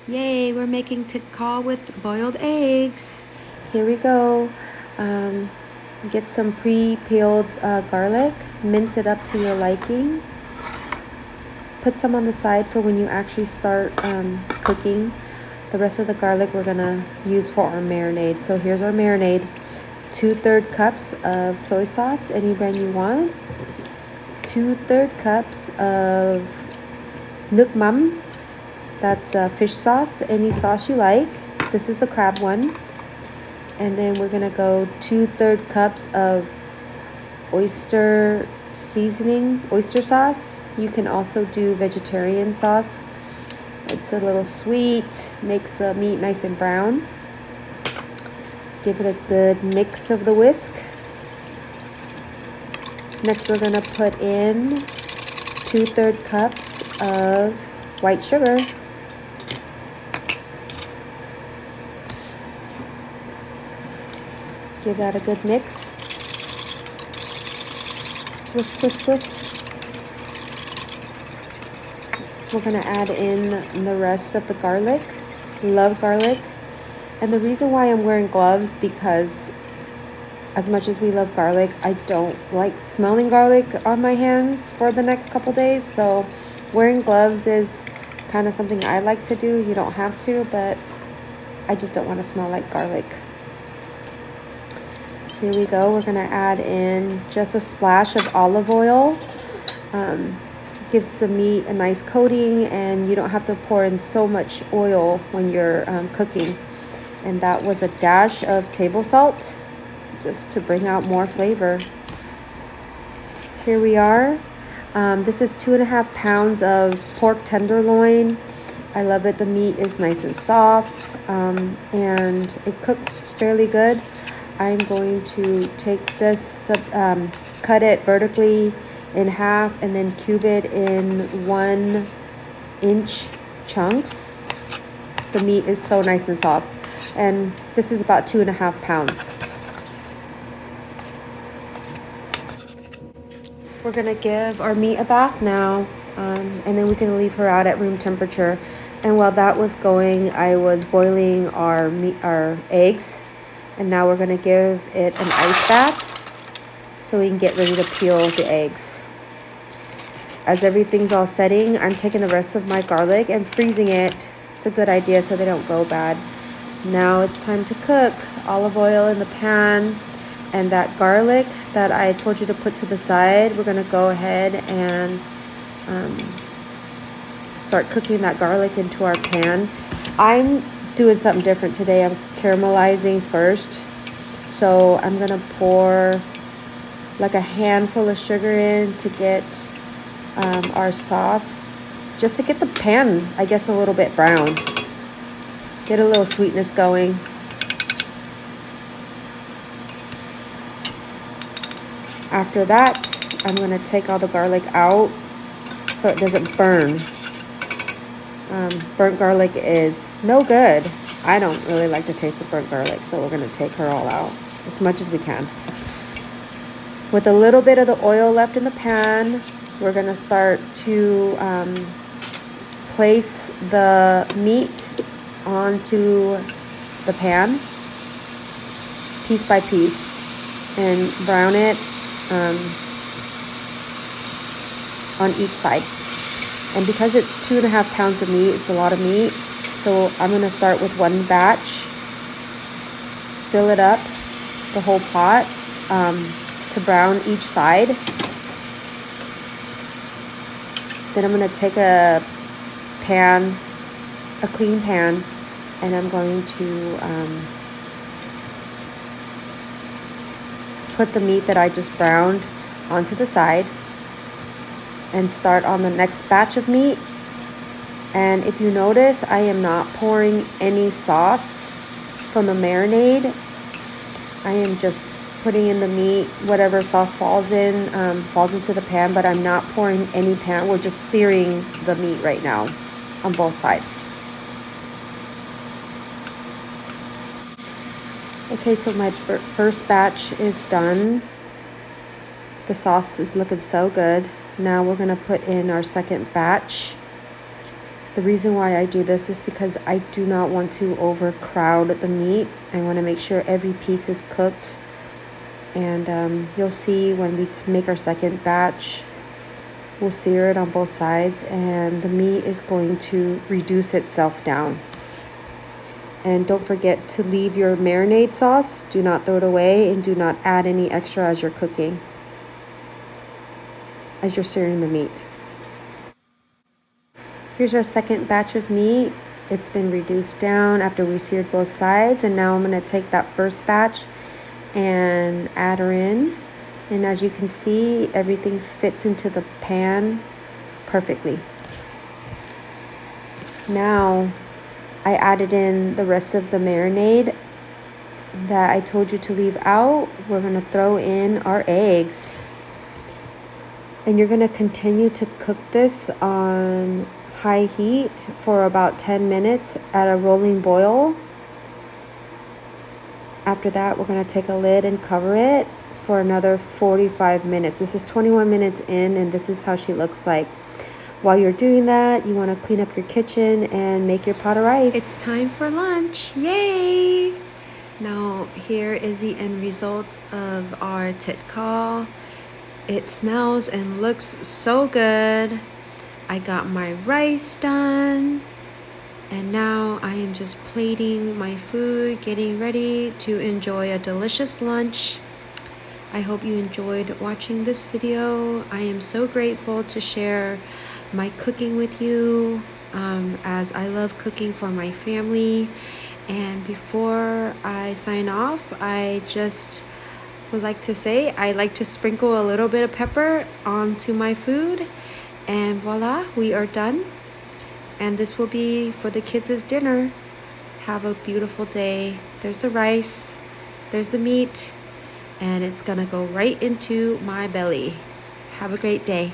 Yay, we're making Thit Kho with boiled eggs. Here we go. Get some pre-peeled garlic, mince it up to your liking. Put some on the side for when you actually start cooking. The rest of the garlic we're gonna use for our marinade. So here's our marinade. 2/3 cups of soy sauce, any brand you want. 2/3 cups of nước mắm. That's fish sauce, any sauce you like. This is the crab one. And then we're gonna go 2/3 cups of oyster seasoning, oyster sauce. You can also do vegetarian sauce. It's a little sweet, makes the meat nice and brown. Give it a good mix of the whisk. Next we're gonna put in 2/3 cups of white sugar. Give that a good mix. Whisk, whisk, whisk. We're gonna add in the rest of the garlic. Love garlic. And the reason why I'm wearing gloves, because as much as we love garlic, I don't like smelling garlic on my hands for the next couple days. So wearing gloves is kind of something I like to do. You don't have to, but I just don't want to smell like garlic. Here we go. We're gonna add in just a splash of olive oil. Gives the meat a nice coating, and you don't have to pour in so much oil when you're cooking. And that was a dash of table salt, just to bring out more flavor. Here we are. This is 2.5 pounds of pork tenderloin. I love it. The meat is nice and soft, and it cooks fairly good. I'm going to take this, cut it vertically in half, and then cube it in 1-inch chunks. The meat is so nice and soft, and this is about 2.5 pounds. We're gonna give our meat a bath now, and then we can leave her out at room temperature. And while that was going, I was boiling our eggs. And now we're gonna give it an ice bath so we can get ready to peel the eggs. As everything's all setting, I'm taking the rest of my garlic and freezing it. It's a good idea so they don't go bad. Now it's time to cook. Olive oil in the pan, and that garlic that I told you to put to the side, we're gonna go ahead and start cooking that garlic into our pan. I'm doing something different today. I'm caramelizing first. So I'm gonna pour like a handful of sugar in to get our sauce, just to get the pan, I guess, a little bit brown. Get a little sweetness going. After that, I'm gonna take all the garlic out so it doesn't burn. Burnt garlic is no good. I don't really like the taste of burnt garlic, so we're gonna take her all out as much as we can. With a little bit of the oil left in the pan, we're gonna start to place the meat onto the pan, piece by piece, and brown it on each side. And because it's 2.5 pounds of meat, it's a lot of meat. So I'm gonna start with one batch, fill it up, the whole pot, to brown each side. Then I'm gonna take a pan, a clean pan, and I'm going to put the meat that I just browned onto the side and start on the next batch of meat. And if you notice, I am not pouring any sauce from the marinade. I am just putting in the meat, whatever sauce falls into the pan, but I'm not pouring any pan. We're just searing the meat right now on both sides. Okay, so my first batch is done. The sauce is looking so good. Now we're gonna put in our second batch. The reason why I do this is because I do not want to overcrowd the meat. I want to make sure every piece is cooked. And you'll see when we make our second batch, we'll sear it on both sides and the meat is going to reduce itself down. And don't forget to leave your marinade sauce. Do not throw it away and do not add any extra as you're cooking, as you're searing the meat. Here's our second batch of meat. It's been reduced down after we seared both sides, and now I'm going to take that first batch and add her in. And as you can see, everything fits into the pan perfectly. Now I added in the rest of the marinade that I told you to leave out. We're going to throw in our eggs. And you're going to continue to cook this on high heat for about 10 minutes at a rolling boil. After that, we're going to take a lid and cover it for another 45 minutes. This is 21 minutes in, and this is how she looks like. While you're doing that, you want to clean up your kitchen and make your pot of rice. It's time for lunch. Yay! Now, here is the end result of our Thit Kho. It smells and looks so good. I got my rice done. And now I am just plating my food, getting ready to enjoy a delicious lunch. I hope you enjoyed watching this video. I am so grateful to share my cooking with you, as I love cooking for my family. And before I sign off, I just would like to say I like to sprinkle a little bit of pepper onto my food. And voila, we are done. And this will be for the kids' dinner. Have a beautiful day. There's the rice, there's the meat, and it's gonna go right into my belly. Have a great day.